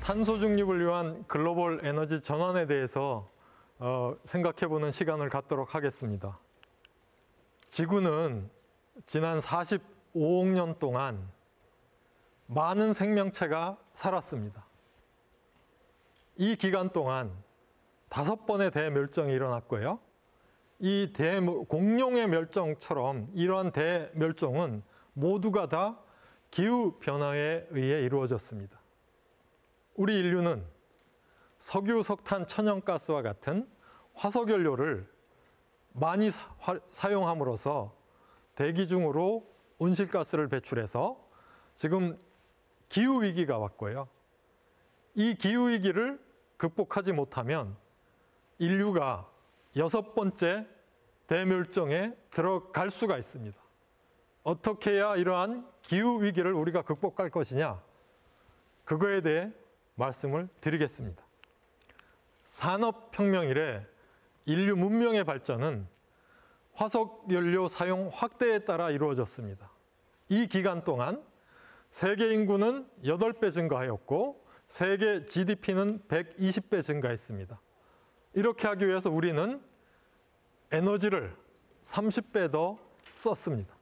탄소 중립을 위한 글로벌 에너지 전환에 대해서 생각해보는 시간을 갖도록 하겠습니다. 지구는 지난 45억 년 동안 많은 생명체가 살았습니다. 이 기간 동안 5번의 대멸종이 일어났고요. 이 공룡의 멸종처럼 이러한 대멸종은 모두가 다 기후변화에 의해 이루어졌습니다. 우리 인류는 석유, 석탄, 천연가스와 같은 화석연료를 많이 사용함으로써 대기 중으로 온실가스를 배출해서 지금 기후위기가 왔고요. 이 기후위기를 극복하지 못하면 인류가 6번째 대멸종에 들어갈 수가 있습니다. 어떻게 해야 이러한 기후위기를 우리가 극복할 것이냐? 그거에 대해 말씀을 드리겠습니다. 산업혁명 이래 인류 문명의 발전은 화석연료 사용 확대에 따라 이루어졌습니다. 이 기간 동안 세계 인구는 8배 증가하였고 세계 GDP는 120배 증가했습니다. 이렇게 하기 위해서 우리는 에너지를 30배 더 썼습니다.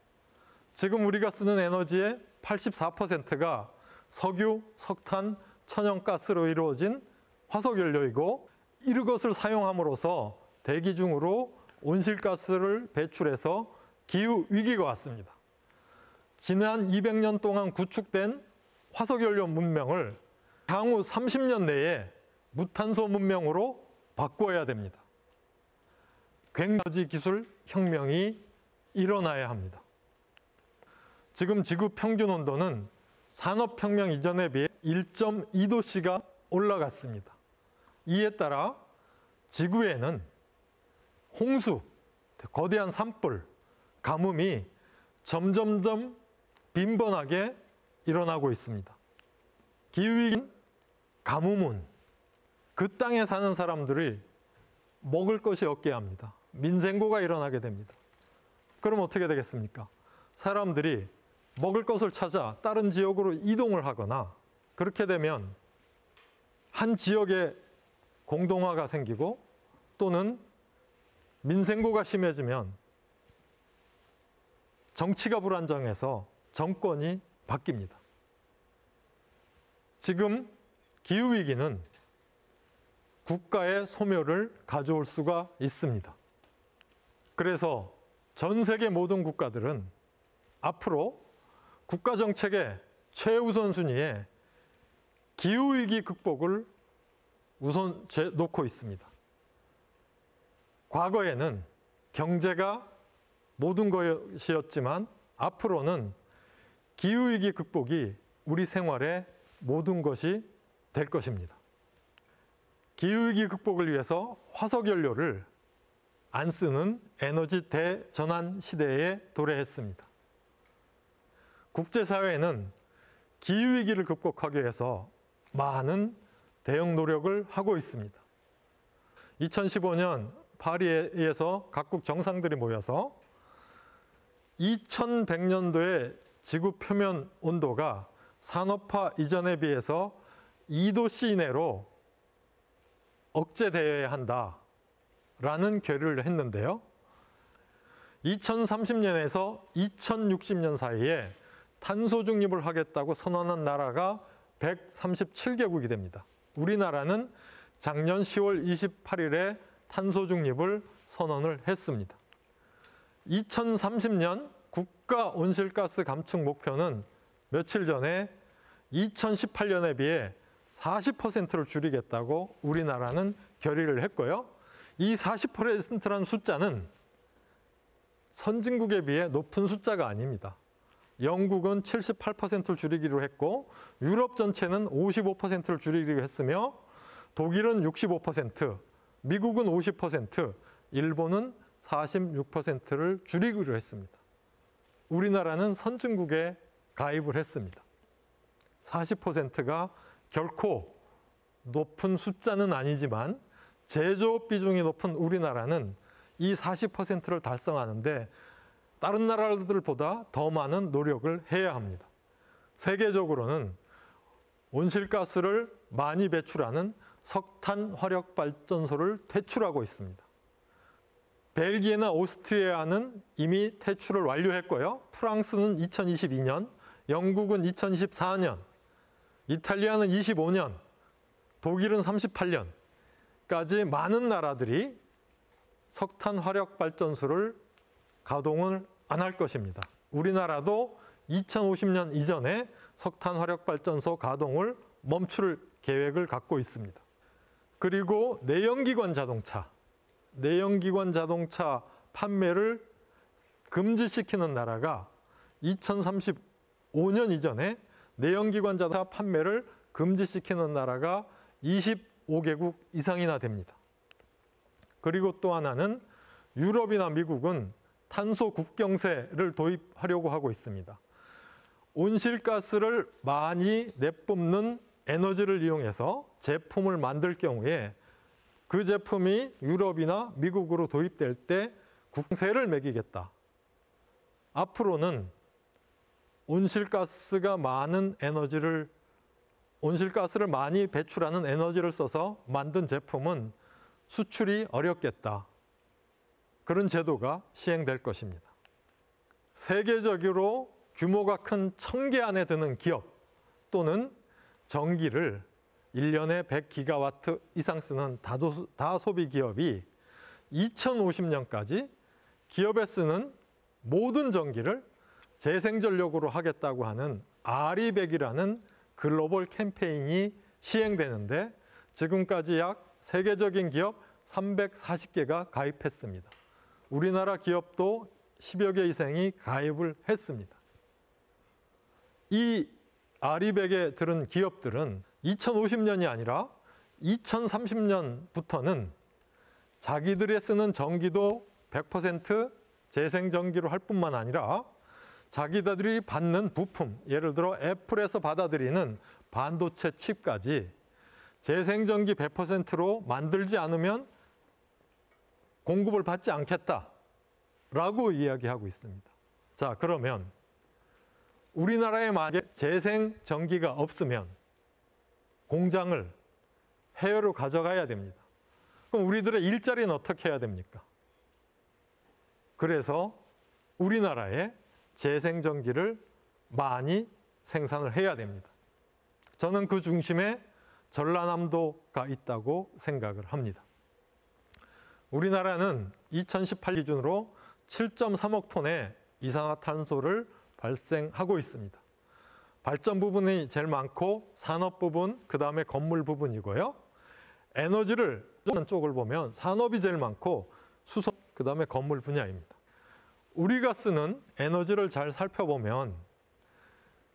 지금 우리가 쓰는 에너지의 84%가 석유, 석탄, 천연가스로 이루어진 화석연료이고 이것을 사용함으로써 대기 중으로 온실가스를 배출해서 기후위기가 왔습니다. 지난 200년 동안 구축된 화석연료 문명을 향후 30년 내에 무탄소 문명으로 바꿔야 됩니다. 굉장히 기술 혁명이 일어나야 합니다. 지금 지구 평균 온도는 산업혁명 이전에 비해 1.2도씨가 올라갔습니다. 이에 따라 지구에는 홍수, 거대한 산불, 가뭄이 점점점 빈번하게 일어나고 있습니다. 기후위기는 가뭄은 그 땅에 사는 사람들이 먹을 것이 없게 합니다. 민생고가 일어나게 됩니다. 그럼 어떻게 되겠습니까? 사람들이 먹을 것을 찾아 다른 지역으로 이동을 하거나 그렇게 되면 한 지역에 공동화가 생기고 또는 민생고가 심해지면 정치가 불안정해서 정권이 바뀝니다. 지금 기후위기는 국가의 소멸을 가져올 수가 있습니다. 그래서 전 세계 모든 국가들은 앞으로 국가정책의 최우선 순위에 기후위기 극복을 우선 놓고 있습니다. 과거에는 경제가 모든 것이었지만 앞으로는 기후위기 극복이 우리 생활의 모든 것이 될 것입니다. 기후위기 극복을 위해서 화석연료를 안 쓰는 에너지 대전환 시대에 도래했습니다. 국제사회는 기후위기를 극복하기 위해서 많은 대응 노력을 하고 있습니다. 2015년 파리에서 각국 정상들이 모여서 2100년도에 지구 표면 온도가 산업화 이전에 비해서 2도씨 이내로 억제되어야 한다라는 결의를 했는데요. 2030년에서 2060년 사이에 탄소 중립을 하겠다고 선언한 나라가 137개국이 됩니다. 우리나라는 작년 10월 28일에 탄소 중립을 선언을 했습니다. 2030년 국가 온실가스 감축 목표는 며칠 전에 2018년에 비해 40%를 줄이겠다고 우리나라는 결의를 했고요. 이 40%라는 숫자는 선진국에 비해 높은 숫자가 아닙니다. 영국은 78%를 줄이기로 했고 유럽 전체는 55%를 줄이기로 했으며 독일은 65%, 미국은 50%, 일본은 46%를 줄이기로 했습니다. 우리나라는 선진국에 가입을 했습니다. 40%가 결코 높은 숫자는 아니지만 제조업 비중이 높은 우리나라는 이 40%를 달성하는데 다른 나라들보다 더 많은 노력을 해야 합니다. 세계적으로는 온실가스를 많이 배출하는 석탄 화력 발전소를 퇴출하고 있습니다. 벨기에나 오스트리아는 이미 퇴출을 완료했고요. 프랑스는 2022년, 영국은 2024년, 이탈리아는 25년, 독일은 38년까지 많은 나라들이 석탄 화력 발전소를 가동을 안 할 것입니다. 우리나라도 2050년 이전에 석탄 화력 발전소 가동을 멈출 계획을 갖고 있습니다. 그리고 내연기관 자동차 판매를 금지시키는 나라가 2035년 이전에 내연기관 자동차 판매를 금지시키는 나라가 25개국 이상이나 됩니다. 그리고 또 하나는 유럽이나 미국은 탄소 국경세를 도입하려고 하고 있습니다. 온실가스를 많이 내뿜는 에너지를 이용해서 제품을 만들 경우에 그 제품이 유럽이나 미국으로 도입될 때 국세를 매기겠다. 앞으로는 온실가스를 많이 배출하는 에너지를 써서 만든 제품은 수출이 어렵겠다. 그런 제도가 시행될 것입니다. 세계적으로 규모가 큰 1000개 안에 드는 기업 또는 전기를 1년에 100기가와트 이상 쓰는 다소비 기업이 2050년까지 기업에 쓰는 모든 전기를 재생전력으로 하겠다고 하는 RE100이라는 글로벌 캠페인이 시행되는데 지금까지 약 세계적인 기업 340개가 가입했습니다. 우리나라 기업도 10여 개 이상이 가입을 했습니다. 이 RE100에 들은 기업들은 2050년이 아니라 2030년부터는 자기들이 쓰는 전기도 100% 재생전기로 할 뿐만 아니라 자기들이 받는 부품, 예를 들어 애플에서 받아들이는 반도체 칩까지 재생전기 100%로 만들지 않으면 공급을 받지 않겠다라고 이야기하고 있습니다. 자, 그러면 우리나라에 만약에 재생전기가 없으면 공장을 해외로 가져가야 됩니다. 그럼 우리들의 일자리는 어떻게 해야 됩니까? 그래서 우리나라에 재생전기를 많이 생산을 해야 됩니다. 저는 그 중심에 전라남도가 있다고 생각을 합니다. 우리나라는 2018 기준으로 7.3억 톤의 이산화탄소를 발생하고 있습니다. 발전 부분이 제일 많고 산업 부분, 그 다음에 건물 부분이고요. 에너지를 쪽을 보면 산업이 제일 많고 수소, 그 다음에 건물 분야입니다. 우리가 쓰는 에너지를 잘 살펴보면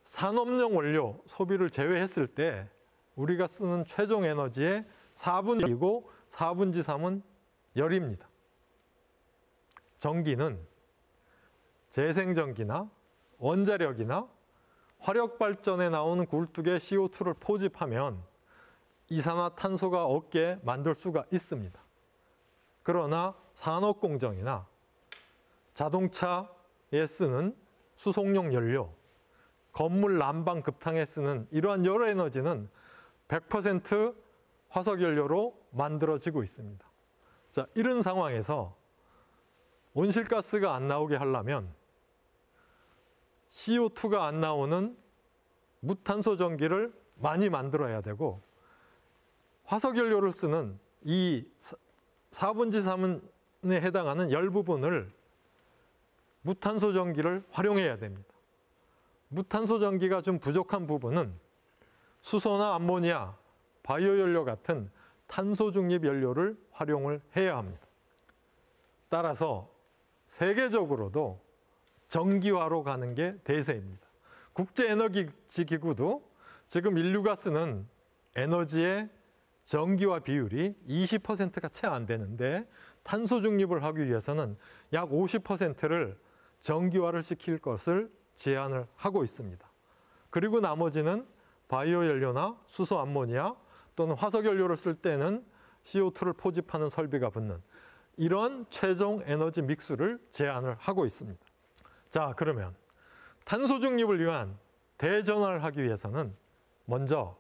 산업용 원료 소비를 제외했을 때 우리가 쓰는 최종 에너지의 4분의 2이고 4분의 3은 열입니다. 전기는 재생전기나 원자력이나 화력발전에 나오는 굴뚝에 CO2를 포집하면 이산화탄소가 없게 만들 수가 있습니다. 그러나 산업공정이나 자동차에 쓰는 수송용 연료, 건물 난방 급탕에 쓰는 이러한 여러 에너지는 100% 화석연료로 만들어지고 있습니다. 자, 이런 상황에서 온실가스가 안 나오게 하려면 CO2가 안 나오는 무탄소 전기를 많이 만들어야 되고 화석연료를 쓰는 이 4분의 3에 해당하는 열 부분을 무탄소 전기를 활용해야 됩니다. 무탄소 전기가 좀 부족한 부분은 수소나 암모니아, 바이오연료 같은 탄소 중립 연료를 활용을 해야 합니다. 따라서 세계적으로도 전기화로 가는 게 대세입니다. 국제에너지기구도 지금 인류가 쓰는 에너지의 전기화 비율이 20%가 채 안 되는데 탄소 중립을 하기 위해서는 약 50%를 전기화를 시킬 것을 제안을 하고 있습니다. 그리고 나머지는 바이오 연료나 수소 암모니아 또는 화석 연료를 쓸 때는 CO2를 포집하는 설비가 붙는 이런 최종 에너지 믹스를 제안을 하고 있습니다. 자, 그러면 탄소 중립을 위한 대전환을 하기 위해서는 먼저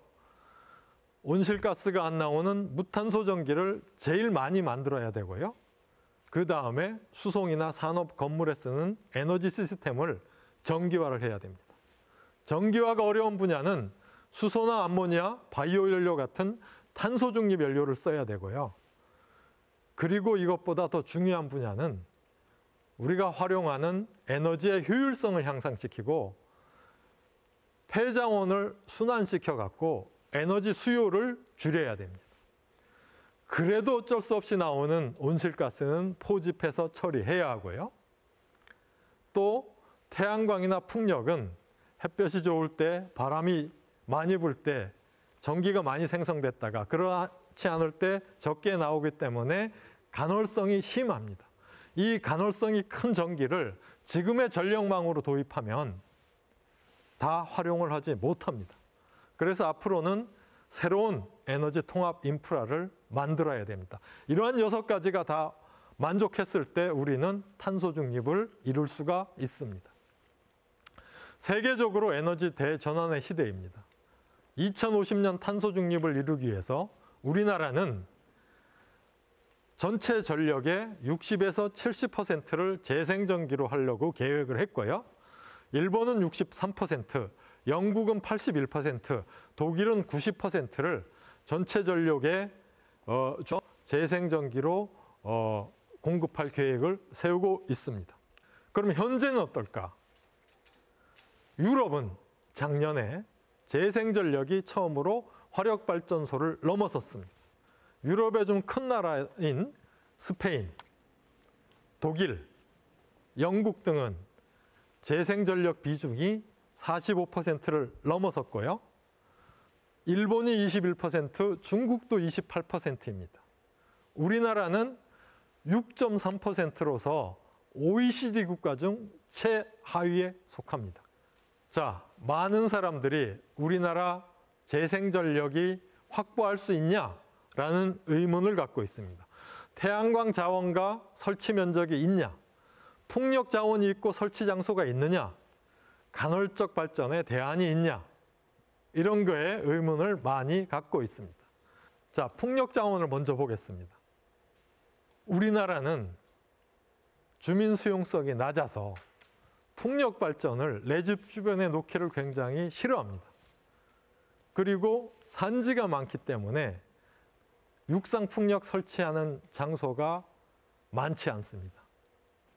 온실가스가 안 나오는 무탄소 전기를 제일 많이 만들어야 되고요. 그 다음에 수송이나 산업 건물에 쓰는 에너지 시스템을 전기화를 해야 됩니다. 전기화가 어려운 분야는 수소나 암모니아, 바이오 연료 같은 탄소 중립 연료를 써야 되고요. 그리고 이것보다 더 중요한 분야는 우리가 활용하는 에너지의 효율성을 향상시키고 폐자원을 순환시켜 갖고 에너지 수요를 줄여야 됩니다. 그래도 어쩔 수 없이 나오는 온실가스는 포집해서 처리해야 하고요. 또 태양광이나 풍력은 햇볕이 좋을 때, 바람이 많이 불 때 전기가 많이 생성됐다가 그렇지 않을 때 적게 나오기 때문에 간헐성이 심합니다. 이 간헐성이 큰 전기를 지금의 전력망으로 도입하면 다 활용을 하지 못합니다. 그래서 앞으로는 새로운 에너지 통합 인프라를 만들어야 됩니다. 이러한 6가지가 다 만족했을 때 우리는 탄소 중립을 이룰 수가 있습니다. 세계적으로 에너지 대전환의 시대입니다. 2050년 탄소 중립을 이루기 위해서 우리나라는 전체 전력의 60에서 70%를 재생전기로 하려고 계획을 했고요. 일본은 63%, 영국은 81%, 독일은 90%를 전체 전력의 재생전기로 공급할 계획을 세우고 있습니다. 그럼 현재는 어떨까? 유럽은 작년에 재생전력이 처음으로 화력발전소를 넘어섰습니다. 유럽의 좀 큰 나라인 스페인, 독일, 영국 등은 재생전력 비중이 45%를 넘어섰고요. 일본이 21%, 중국도 28%입니다. 우리나라는 6.3%로서 OECD 국가 중 최하위에 속합니다. 자, 많은 사람들이 우리나라 재생전력이 확보할 수 있냐라는 의문을 갖고 있습니다. 태양광 자원과 설치 면적이 있냐? 풍력 자원이 있고 설치 장소가 있느냐? 간헐적 발전에 대안이 있냐? 이런 거에 의문을 많이 갖고 있습니다. 자, 풍력 자원을 먼저 보겠습니다. 우리나라는 주민 수용성이 낮아서 풍력 발전을 내 집 주변에 놓기를 굉장히 싫어합니다. 그리고 산지가 많기 때문에 육상 풍력 설치하는 장소가 많지 않습니다.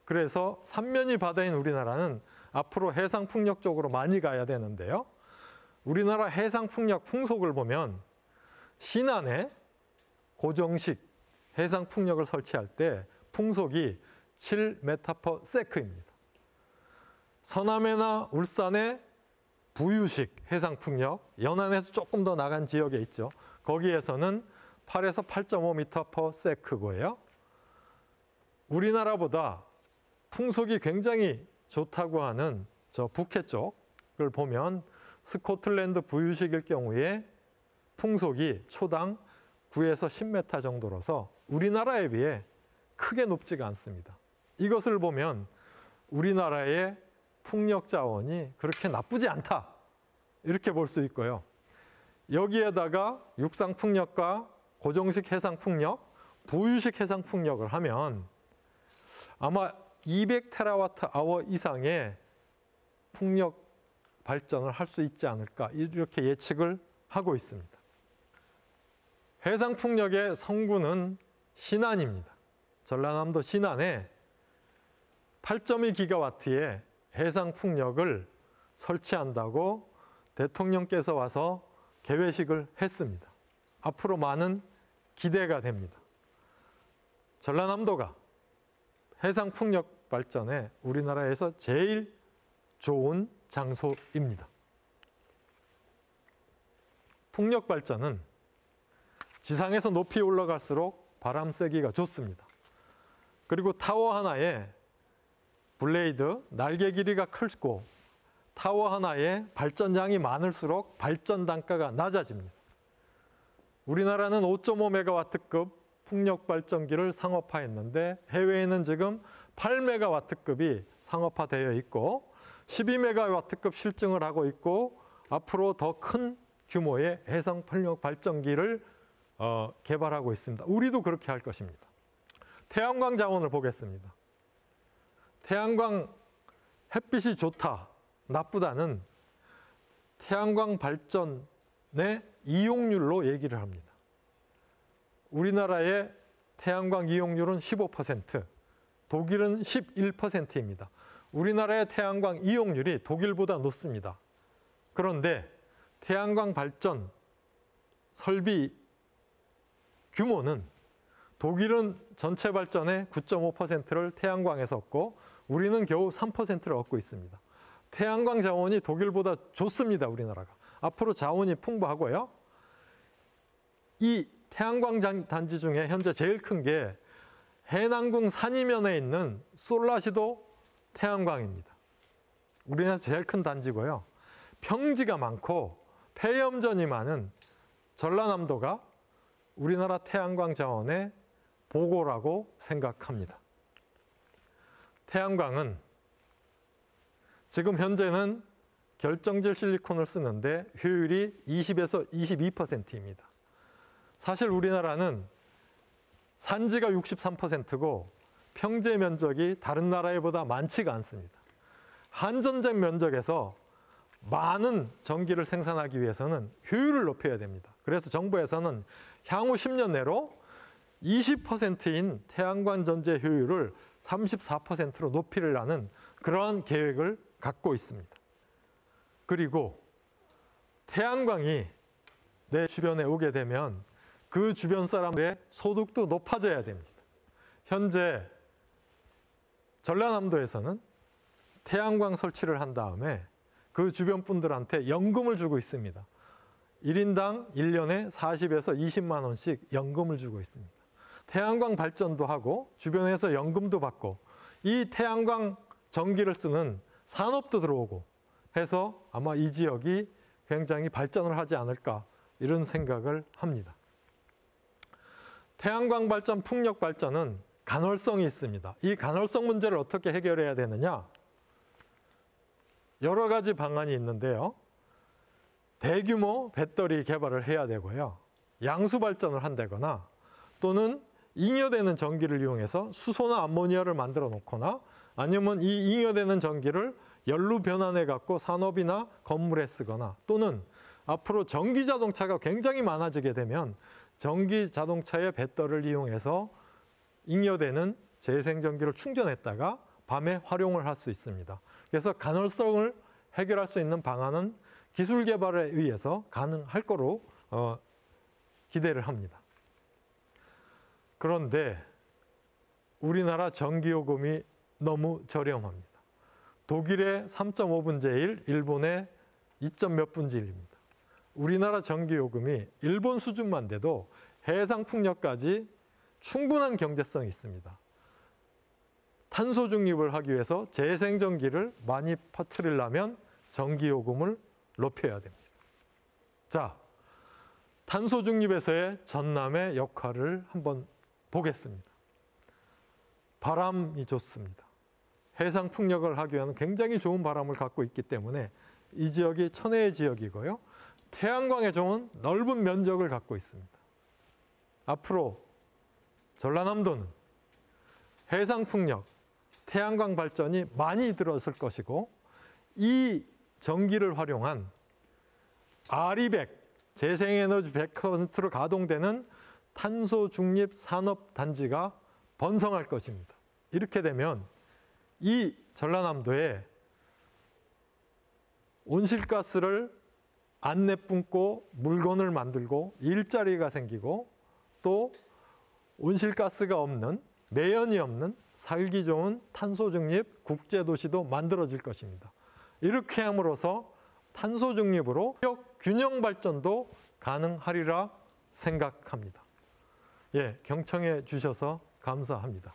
그래서 삼면이 바다인 우리나라는 앞으로 해상 풍력 쪽으로 많이 가야 되는데요. 우리나라 해상 풍력 풍속을 보면 신안에 고정식 해상 풍력을 설치할 때 풍속이 7m/s입니다. 서남해나 울산의 부유식 해상 풍력, 연안에서 조금 더 나간 지역에 있죠. 거기에서는 8에서 8.5m/s고요. 우리나라보다 풍속이 굉장히 좋다고 하는 저 북해 쪽을 보면 스코틀랜드 부유식일 경우에 풍속이 초당 9에서 10m 정도로서 우리나라에 비해 크게 높지가 않습니다. 이것을 보면 우리나라의 풍력 자원이 그렇게 나쁘지 않다, 이렇게 볼 수 있고요. 여기에다가 육상 풍력과 고정식 해상 풍력, 부유식 해상 풍력을 하면 아마 200TWh 이상의 풍력 발전을 할 수 있지 않을까, 이렇게 예측을 하고 있습니다. 해상 풍력의 성구는 신안입니다. 전라남도 신안에 8.2GW의 해상 풍력을 설치한다고 대통령께서 와서 개회식을 했습니다. 앞으로 많은 기대가 됩니다. 전라남도가 해상 풍력 발전에 우리나라에서 제일 좋은 장소입니다. 풍력 발전은 지상에서 높이 올라갈수록 바람 세기가 좋습니다. 그리고 타워 하나에 블레이드, 날개 길이가 크고 타워 하나에 발전량이 많을수록 발전 단가가 낮아집니다. 우리나라는 5.5메가와트급 풍력 발전기를 상업화했는데 해외에는 지금 8메가와트급이 상업화되어 있고 12메가와트급 실증을 하고 있고 앞으로 더 큰 규모의 해상풍력 발전기를 개발하고 있습니다. 우리도 그렇게 할 것입니다. 태양광 자원을 보겠습니다. 태양광 햇빛이 좋다, 나쁘다는 태양광 발전의 이용률로 얘기를 합니다. 우리나라의 태양광 이용률은 15%, 독일은 11%입니다. 우리나라의 태양광 이용률이 독일보다 높습니다. 그런데 태양광 발전 설비 규모는 독일은 전체 발전의 9.5%를 태양광에서 얻고 우리는 겨우 3%를 얻고 있습니다. 태양광 자원이 독일보다 좋습니다, 우리나라가. 앞으로 자원이 풍부하고요. 이 태양광 단지 중에 현재 제일 큰 게 해남궁 산이면에 있는 솔라시도 태양광입니다. 우리나라에서 제일 큰 단지고요. 평지가 많고 폐염전이 많은 전라남도가 우리나라 태양광 자원의 보고라고 생각합니다. 태양광은 지금 현재는 결정질 실리콘을 쓰는데 효율이 20에서 22%입니다. 사실 우리나라는 산지가 63%고 평지 면적이 다른 나라보다 많지가 않습니다. 한전쟁 면적에서 많은 전기를 생산하기 위해서는 효율을 높여야 됩니다. 그래서 정부에서는 향후 10년 내로 20%인 태양광 전지 효율을 34%로 높이려는 그러한 계획을 갖고 있습니다. 그리고 태양광이 내 주변에 오게 되면 그 주변 사람들의 소득도 높아져야 됩니다. 현재 전라남도에서는 태양광 설치를 한 다음에 그 주변 분들한테 연금을 주고 있습니다. 1인당 1년에 40에서 20만 원씩 연금을 주고 있습니다. 태양광 발전도 하고 주변에서 연금도 받고 이 태양광 전기를 쓰는 산업도 들어오고 해서 아마 이 지역이 굉장히 발전을 하지 않을까 이런 생각을 합니다. 태양광 발전, 풍력 발전은 간헐성이 있습니다. 이 간헐성 문제를 어떻게 해결해야 되느냐? 여러 가지 방안이 있는데요. 대규모 배터리 개발을 해야 되고요. 양수 발전을 한다거나 또는 잉여되는 전기를 이용해서 수소나 암모니아를 만들어 놓거나 아니면 이 잉여되는 전기를 연료 변환해 갖고 산업이나 건물에 쓰거나 또는 앞으로 전기 자동차가 굉장히 많아지게 되면 전기 자동차의 배터리를 이용해서 잉여되는 재생전기를 충전했다가 밤에 활용을 할 수 있습니다. 그래서 간헐성을 해결할 수 있는 방안은 기술 개발에 의해서 가능할 거로 기대를 합니다. 그런데 우리나라 전기요금이 너무 저렴합니다. 독일의 3.5분의 1, 일본의 2몇 분의 1입니다. 우리나라 전기요금이 일본 수준만 돼도 해상풍력까지 충분한 경제성이 있습니다. 탄소 중립을 하기 위해서 재생전기를 많이 퍼뜨리려면 전기요금을 높여야 됩니다. 자, 탄소 중립에서의 전남의 역할을 한번 보겠습니다. 바람이 좋습니다. 해상풍력을 하기 위한 굉장히 좋은 바람을 갖고 있기 때문에 이 지역이 천혜의 지역이고요. 태양광에 좋은 넓은 면적을 갖고 있습니다. 앞으로 전라남도는 해상풍력, 태양광 발전이 많이 들어설 것이고 이 전기를 활용한 RE100, 재생에너지 100%로 가동되는 탄소 중립 산업단지가 번성할 것입니다. 이렇게 되면 이 전라남도에 온실가스를 안 내뿜고 물건을 만들고 일자리가 생기고 또 온실가스가 없는, 매연이 없는 살기 좋은 탄소 중립 국제도시도 만들어질 것입니다. 이렇게 함으로써 탄소 중립으로 지역 균형 발전도 가능하리라 생각합니다. 예, 경청해 주셔서 감사합니다.